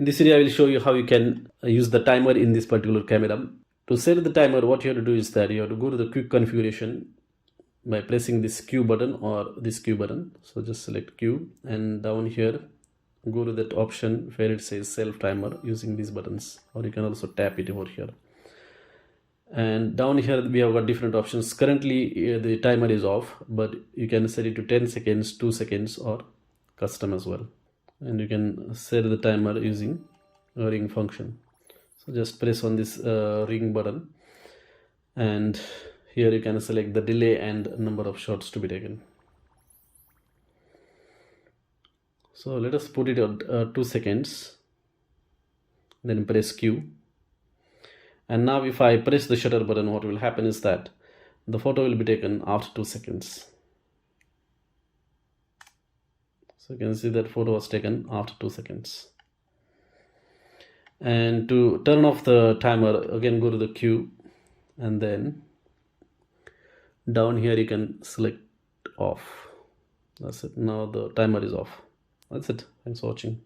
In this video, I will show you how you can use the timer in this particular camera. To set the timer, what you have to do is that you have to go to the quick configuration by pressing this Q button or this Q button. So just select Q, and down here go to that option where it says self timer using these buttons, or you can also tap it over here. And down here we have got different options. Currently the timer is off, but you can set it to 10 seconds, 2 seconds, or custom as well. And you can set the timer using a ring function. So just press on this ring button, and here you can select the delay and number of shots to be taken. So let us put it at 2 seconds, then press Q. And now if I press the shutter button, what will happen is that the photo will be taken after 2 seconds. So you can see that photo was taken after 2 seconds. And to turn off the timer, again go to the Q, and then down here you can select off. That's it. Now the timer is off. That's it. Thanks for watching.